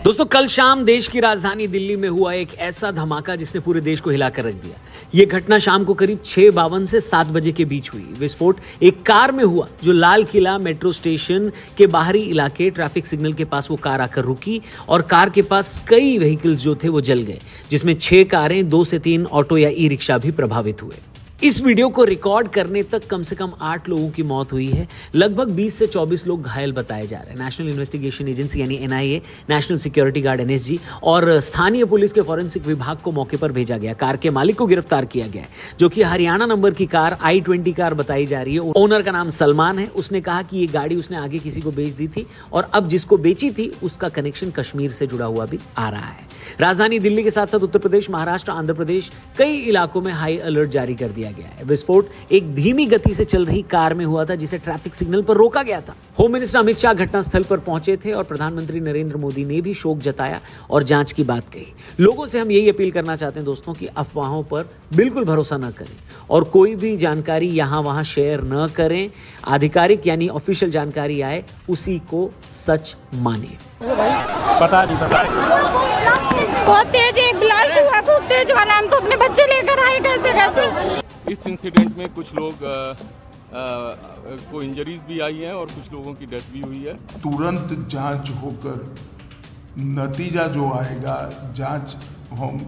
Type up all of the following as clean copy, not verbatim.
दोस्तों, कल शाम देश की राजधानी दिल्ली में हुआ एक ऐसा धमाका जिसने पूरे देश को हिलाकर रख दिया। यह घटना शाम को करीब 6:52 से 7 बजे के बीच हुई। विस्फोट एक कार में हुआ जो लाल किला मेट्रो स्टेशन के बाहरी इलाके ट्रैफिक सिग्नल के पास वो कार आकर रुकी और कार के पास कई व्हीकल्स जो थे वो जल गए, जिसमें 6 कारें, 2 से 3 ऑटो या ई रिक्शा भी प्रभावित हुए। इस वीडियो को रिकॉर्ड करने तक कम से कम 8 लोगों की मौत हुई है। लगभग 20 से 24 लोग घायल बताए जा रहे हैं। नेशनल इन्वेस्टिगेशन एजेंसी यानी NIA, national security guard NSG और स्थानीय पुलिस के फॉरेंसिक विभाग को मौके पर भेजा गया। कार के मालिक को गिरफ्तार किया गया है, जो कि हरियाणा नंबर की कार I-20 कार बताई जा रही है। ओनर का नाम सलमान है। उसने कहा कि ये गाड़ी उसने आगे किसी को बेच दी थी और अब जिसको बेची थी उसका कनेक्शन कश्मीर से जुड़ा हुआ भी आ रहा है। राजधानी दिल्ली के साथ साथ उत्तर प्रदेश, महाराष्ट्र, आंध्र प्रदेश कई इलाकों में हाई अलर्ट जारी कर दिया गया है। विस्फोट एक धीमी गति से चल रही कार में हुआ था जिसे ट्रैफिक सिग्नल पर रोका गया था। होम मिनिस्टर अमित शाह घटनास्थल पर पहुंचे थे और प्रधानमंत्री नरेंद्र मोदी ने भी शोक जताया और जांच की बात कही। लोगों से हम यही अपील करना चाहते हैं दोस्तों कि अफवाहों पर बिल्कुल भरोसा न करें और कोई भी जानकारी यहां वहां शेयर न करें। आधिकारिक यानी ऑफिशियल जानकारी आए उसी को सच माने। पता बहुत तेज एक ब्लास्ट हुआ, खूब तेज वाला। हम तो अपने बच्चे लेकर आए कैसे। इस इंसिडेंट में कुछ लोग को इंजरीज भी आई हैं और कुछ लोगों की डेथ भी हुई है। तुरंत जांच होकर नतीजा जो आएगा, जांच हम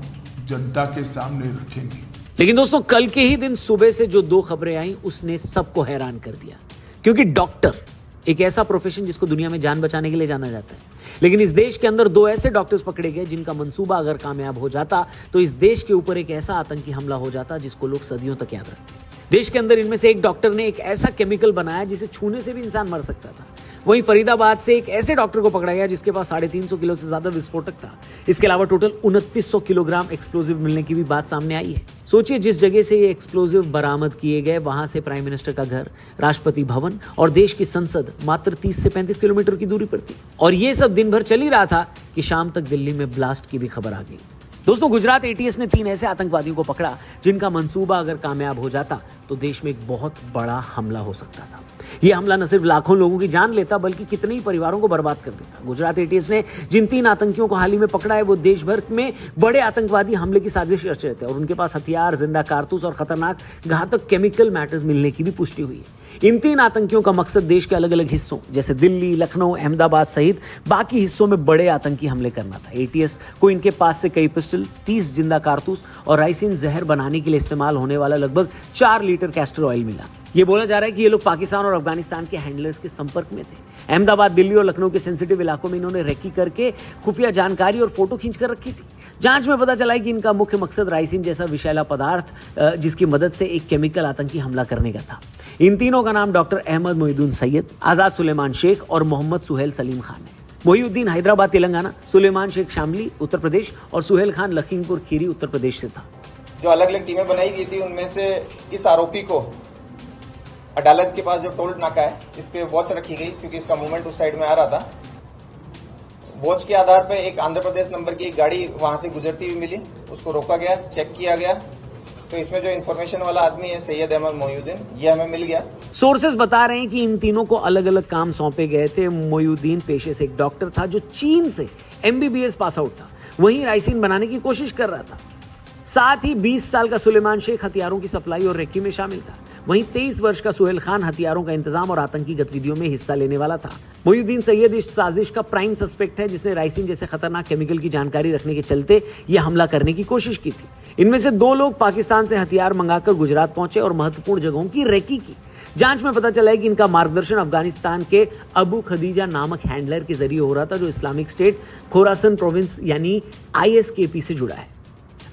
जनता के सामने रखेंगे। लेकिन दोस्तों, कल के ही दिन सुबह से जो 2 खबरें आई उसने सबको हैरान कर दिया, क्योंकि डॉक्टर एक ऐसा प्रोफेशन जिसको दुनिया में जान बचाने के लिए जाना जाता है, लेकिन इस देश के अंदर 2 ऐसे डॉक्टर्स पकड़े गए जिनका मंसूबा अगर कामयाब हो जाता तो इस देश के ऊपर एक ऐसा आतंकी हमला हो जाता जिसको लोग सदियों तक याद रखते। देश के अंदर इनमें से एक डॉक्टर ने एक ऐसा केमिकल बनाया जिसे छूने से भी इंसान मर सकता था। वहीं फरीदाबाद से एक ऐसे डॉक्टर को पकड़ा गया जिसके पास 350 किलो से ज्यादा विस्फोटक था। इसके अलावा टोटल 2900 किलोग्राम एक्सप्लोजिव मिलने की भी बात सामने आई है। सोचिए, जिस जगह से ये एक्सप्लोजिव बरामद किए गए वहां से प्राइम मिनिस्टर का घर, राष्ट्रपति भवन और देश की संसद मात्र 30 से 35 किलोमीटर की दूरी पर थी। और ये सब दिन भर चल ही रहा था कि शाम तक दिल्ली में ब्लास्ट की भी खबर आ गई। दोस्तों, गुजरात ATS ने 3 ऐसे आतंकवादियों को पकड़ा जिनका मंसूबा अगर कामयाब हो जाता तो देश में एक बहुत बड़ा हमला हो सकता था। यह हमला न सिर्फ लाखों लोगों की जान लेता बल्कि कितने ही परिवारों को बर्बाद कर देता। गुजरात ATS ने जिन 3 आतंकियों को हाल ही में पकड़ा है वो देश भर में बड़े आतंकवादी हमले की साजिश रच रहे थे और उनके पास हथियार, जिंदा कारतूस और खतरनाक घातक केमिकल मैटर्स मिलने की भी पुष्टि हुई है। इन 3 आतंकियों का मकसद देश के अलग अलग हिस्सों जैसे दिल्ली, लखनऊ, अहमदाबाद सहित बाकी हिस्सों में बड़े आतंकी हमले करना था। ATS को इनके पास से कई पिस्टल, 30 जिंदा कारतूस और राइसिन जहर बनाने के लिए इस्तेमाल होने वाला लगभग 4 लीटर कैस्टर ऑयल मिला। ये बोला जा रहा है कि ये लोग पाकिस्तान और अफगानिस्तान के हैंडलर्स के संपर्क में थे। अहमदाबाद, दिल्ली और लखनऊ के सेंसिटिव इलाकों में इन्होंने रेकी करके खुफिया जानकारी और फोटो खींचकर रखी थी। जांच में पता चला है कि इनका मुख्य मकसद राइसिन जैसा विषैला पदार्थ जिसकी मदद से एक केमिकल आतंकी हमला करने का था। इन तीनों का नाम डॉक्टर अहमद मोहिउद्दीन सैयद, आजाद सुलेमान शेख और मोहम्मद सुहेल सलीम खान है। मोहिउद्दीन हैदराबाद तेलंगाना, सुलेमान शेख शामली उत्तर प्रदेश और सुहेल खान लखीमपुर खीरी उत्तर प्रदेश से था। जो अलग अलग टीमें बनाई गई थी उनमें से इस आरोपी को अदालत के पास जो टोल नाका है इस पे वॉच रखी गई, क्योंकि इसका मूवमेंट उस साइड में आ रहा था। वॉच के आधार पर एक आंध्र प्रदेश नंबर की एक गाड़ी वहां से गुजरती हुई मिली, उसको रोका गया, चेक किया गया तो इसमें जो इन्फॉर्मेशन वाला आदमी है सैयद अहमद मोहिउद्दीन, ये हमें मिल गया। सोर्सेज बता रहे हैं कि इन तीनों को अलग अलग काम सौंपे गए थे। मोहिउद्दीन पेशे से एक डॉक्टर था जो चीन से MBBS पास आउट था, वहीं राइसिन बनाने की कोशिश कर रहा था। साथ ही 20 साल का सुलेमान शेख हथियारों की सप्लाई और रेकी में शामिल था। वहीं 23 वर्ष का सुहेल खान हथियारों का इंतजाम और आतंकी गतिविधियों में हिस्सा लेने वाला था। मोहिउद्दीन सैयद इस साजिश का प्राइम सस्पेक्ट है जिसने राइसिन जैसे खतरनाक केमिकल की जानकारी रखने के चलते यह हमला करने की कोशिश की थी। इनमें से 2 लोग पाकिस्तान से हथियार मंगाकर गुजरात पहुंचे और महत्वपूर्ण जगहों की रेकी की। जांच में पता चला है कि इनका मार्गदर्शन अफगानिस्तान के अबू खदीजा नामक हैंडलर के जरिए हो रहा था, जो इस्लामिक स्टेट खोरासन प्रोविंस यानी ISKP से जुड़ा है।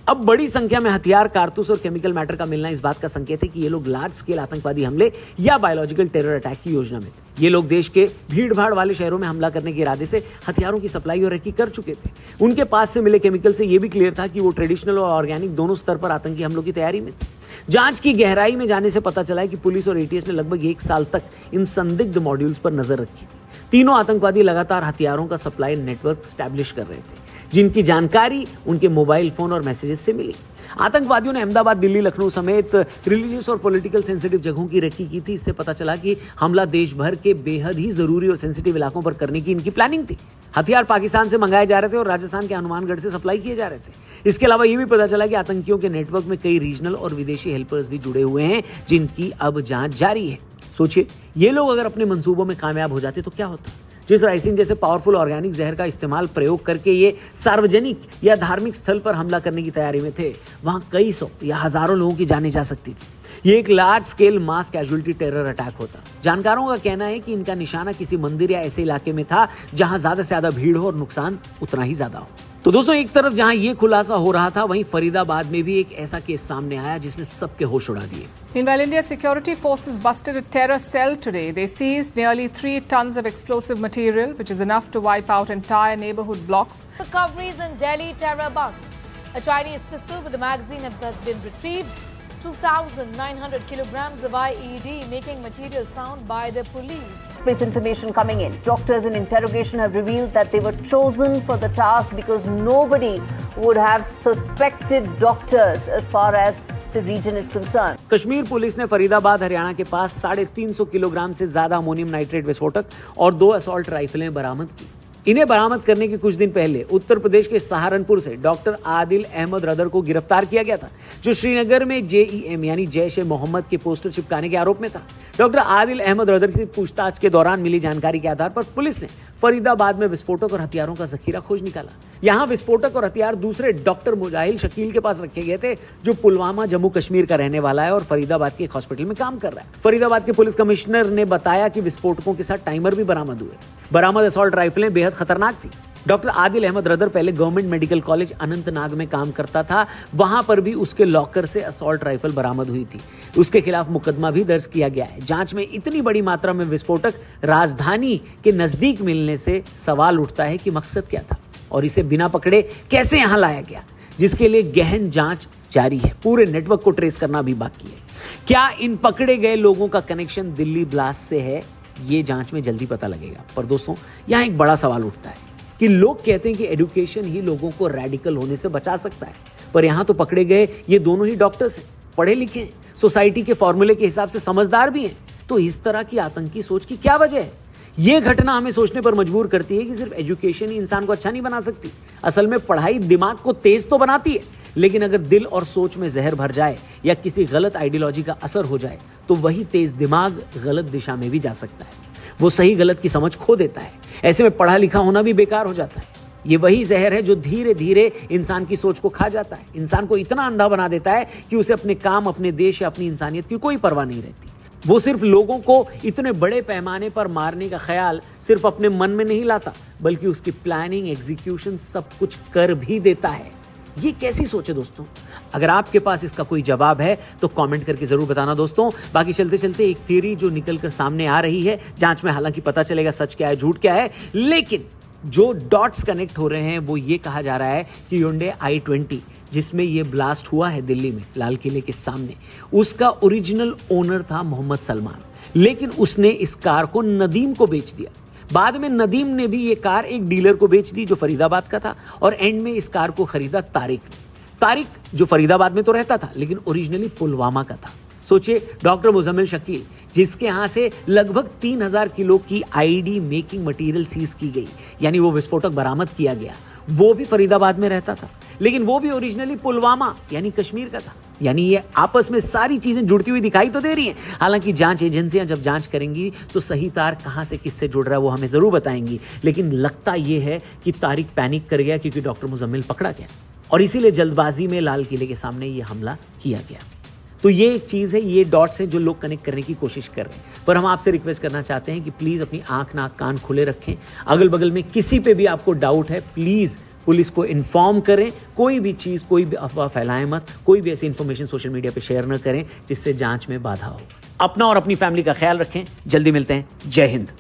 अब बड़ी संख्या में हथियार, कारतूस और केमिकल मैटर का मिलना इस बात का संकेत है कि ये लोग लार्ज स्केल आतंकवादी हमले या बायोलॉजिकल टेरर अटैक की योजना में थे। ये लोग देश के भीड़-भाड़ वाले शहरों में हमला करने के इरादे से हथियारों की सप्लाई और रेकी कर चुके थे। उनके पास से मिले केमिकल से यह भी क्लियर था कि वो ट्रेडिशनल और ऑर्गेनिक दोनों स्तर पर आतंकी हमलों की तैयारी में थे। जांच की गहराई में जाने से पता चला है कि पुलिस और ATS ने लगभग 1 साल तक इन संदिग्ध मॉड्यूल्स पर नजर रखी थी। तीनों आतंकवादी लगातार हथियारों का सप्लाई नेटवर्क स्टैब्लिश कर रहे थे, जिनकी जानकारी उनके मोबाइल फोन और मैसेजेस से मिली। आतंकवादियों ने अहमदाबाद, दिल्ली, लखनऊ समेत रिलीजियस और पॉलिटिकल सेंसिटिव जगहों की रेकी की थी। इससे पता चला कि हमला देश भर के बेहद ही जरूरी और सेंसिटिव इलाकों पर करने की इनकी प्लानिंग थी। हथियार पाकिस्तान से मंगाए जा रहे थे और राजस्थान के हनुमानगढ़ से सप्लाई किए जा रहे थे। इसके अलावा यह भी पता चला कि आतंकियों के नेटवर्क में कई रीजनल और विदेशी हेल्पर्स भी जुड़े हुए हैं, जिनकी अब जांच जारी है। सोचिए, ये लोग अगर अपने मंसूबों में कामयाब हो जाते तो क्या होता। जिस राइसिन जैसे पावरफुल ऑर्गेनिक जहर का इस्तेमाल प्रयोग करके ये सार्वजनिक या धार्मिक स्थल पर हमला करने की तैयारी में थे, वहां कई सौ या हजारों लोगों की जानें जा सकती थी। ये एक लार्ज स्केल मास कैजुअलिटी टेरर अटैक होता। जानकारों का कहना है कि इनका निशाना किसी मंदिर या ऐसे इलाके में था जहां ज्यादा से ज्यादा भीड़ हो और नुकसान उतना ही ज्यादा हो। तो दोस्तों, एक तरफ जहां ये खुलासा हो रहा था, वहीं फरीदाबाद में भी एक ऐसा केस सामने आया जिसने सबके होश उड़ा दिए। Meanwhile, India security forces busted a terror cell today. They seized nearly 3 tons of explosive material, which is enough to wipe out entire neighborhood blocks. Recoveries in Delhi terror bust. A Chinese pistol with a magazine has been retrieved. 2,900 kilograms of IED making materials found by the police. Space information coming in. Doctors in interrogation have revealed that they were chosen for the task because nobody would have suspected doctors as far as the region is concerned. Kashmir police ने फरीदाबाद, हरियाणा के पास 350 kilogram से ज्यादा ammonium nitrate विस्फोटक और 2 assault राइफलें बरामद की। इन्हें बरामद करने के कुछ दिन पहले उत्तर प्रदेश के सहारनपुर से डॉक्टर आदिल अहमद रदर को गिरफ्तार किया गया था, जो श्रीनगर में JEM यानी जैश ए मोहम्मद के पोस्टर चिपकाने के आरोप में था। डॉक्टर आदिल अहमद रदर की पूछताछ के दौरान मिली जानकारी के आधार पर पुलिस ने फरीदाबाद में विस्फोटक और हथियारों का जखीरा खोज निकाला। यहाँ विस्फोटक और हथियार दूसरे डॉक्टर मुजाहिल शकील के पास रखे गए थे, जो पुलवामा, जम्मू कश्मीर का रहने वाला है और फरीदाबाद के एक हॉस्पिटल में काम कर रहा है। फरीदाबाद के पुलिस कमिश्नर ने बताया कि विस्फोटकों के साथ टाइमर भी बरामद हुए। बरामद असॉल्ट राइफलें बेहद खतरनाक थी। डॉक्टर आदिल अहमद रदर पहले गवर्नमेंट मेडिकल कॉलेज अनंतनाग में काम करता था। वहां पर भी उसके लॉकर से असॉल्ट राइफल बरामद हुई थी। उसके खिलाफ मुकदमा भी दर्ज किया गया है। जांच में इतनी बड़ी मात्रा में विस्फोटक राजधानी के नजदीक मिलने से सवाल उठता है कि मकसद क्या था और इसे बिना पकड़े कैसे यहां लाया गया, जिसके लिए गहन जांच जारी है। पूरे नेटवर्क को ट्रेस करना भी बाकी है। क्या इन पकड़े गए लोगों का कनेक्शन दिल्ली ब्लास्ट से है, ये जांच में जल्दी पता लगेगा। पर दोस्तों, यहां एक बड़ा सवाल उठता है कि लोग कहते हैं कि एजुकेशन ही लोगों को रेडिकल होने से बचा सकता है, पर यहां तो पकड़े गए ये दोनों ही डॉक्टर्स हैं, पढ़े लिखे हैं, सोसाइटी के फॉर्मूले के हिसाब से समझदार भी हैं। तो इस तरह की आतंकी सोच की क्या वजह है? ये घटना हमें सोचने पर मजबूर करती है कि सिर्फ एजुकेशन ही इंसान को अच्छा नहीं बना सकती। असल में पढ़ाई दिमाग को तेज तो बनाती है, लेकिन अगर दिल और सोच में जहर भर जाए या किसी गलत आइडियोलॉजी का असर हो जाए तो वही तेज दिमाग गलत दिशा में भी जा सकता है। वो सही गलत की समझ खो देता है। ऐसे में पढ़ा लिखा होना भी बेकार हो जाता है। ये वही जहर है जो धीरे धीरे इंसान की सोच को खा जाता है, इंसान को इतना अंधा बना देता है कि उसे अपने काम, अपने देश या अपनी इंसानियत की कोई परवाह नहीं रहती। वो सिर्फ लोगों को इतने बड़े पैमाने पर मारने का ख्याल सिर्फ अपने मन में नहीं लाता, बल्कि उसकी प्लानिंग, एग्जीक्यूशन सब कुछ कर भी देता है। ये कैसी सोच है दोस्तों? अगर आपके पास इसका कोई जवाब है तो कमेंट करके जरूर बताना दोस्तों। बाकी चलते चलते एक थ्योरी जो निकलकर सामने आ रही है, जांच में हालांकि पता चलेगा सच क्या है झूठ क्या है, लेकिन जो डॉट्स कनेक्ट हो रहे हैं वो ये कहा जा रहा है कि Hyundai i20 जिसमें ये ब्लास्ट हुआ है दिल्ली में लाल किले के सामने, उसका ओरिजिनल ओनर था मोहम्मद सलमान, लेकिन उसने इस कार को नदीम को बेच दिया। बाद में नदीम ने भी ये कार एक डीलर को बेच दी जो फरीदाबाद का था, और एंड में इस कार को खरीदा तारिक ने। तारिक जो फरीदाबाद में तो रहता था लेकिन ओरिजिनली पुलवामा का था। सोचिए, डॉक्टर मुजम्मिल शकील जिसके यहां से लगभग 3000 किलो की आईडी मेकिंग मटेरियल सीज की गई, यानी वो विस्फोटक बरामद किया गया, वो भी फरीदाबाद में रहता था, लेकिन वो भी ओरिजिनली पुलवामा यानी कश्मीर का था। यानी ये आपस में सारी चीजें जुड़ती हुई दिखाई तो दे रही हैं। हालांकि जांच एजेंसियां जब जांच करेंगी तो सही तार कहां से किससे जुड़ रहा है वो हमें जरूर बताएंगी, लेकिन लगता ये है कि तारिक पैनिक कर गया क्योंकि डॉक्टर मुजम्मिल पकड़ा गया और इसीलिए जल्दबाजी में लाल किले के सामने ये हमला किया गया। तो ये एक चीज़ है, ये डॉट्स हैं जो लोग कनेक्ट करने की कोशिश कर रहे हैं। पर हम आपसे रिक्वेस्ट करना चाहते हैं कि प्लीज़ अपनी आंख, नाक, कान खुले रखें। अगल बगल में किसी पे भी आपको डाउट है, प्लीज़ पुलिस को इन्फॉर्म करें। कोई भी चीज़, कोई भी अफवाह फैलाएं मत, कोई भी ऐसी इन्फॉर्मेशन सोशल मीडिया पे शेयर न करें जिससे जांच में बाधा हो। अपना और अपनी फैमिली का ख्याल रखें। जल्दी मिलते हैं। जय हिंद।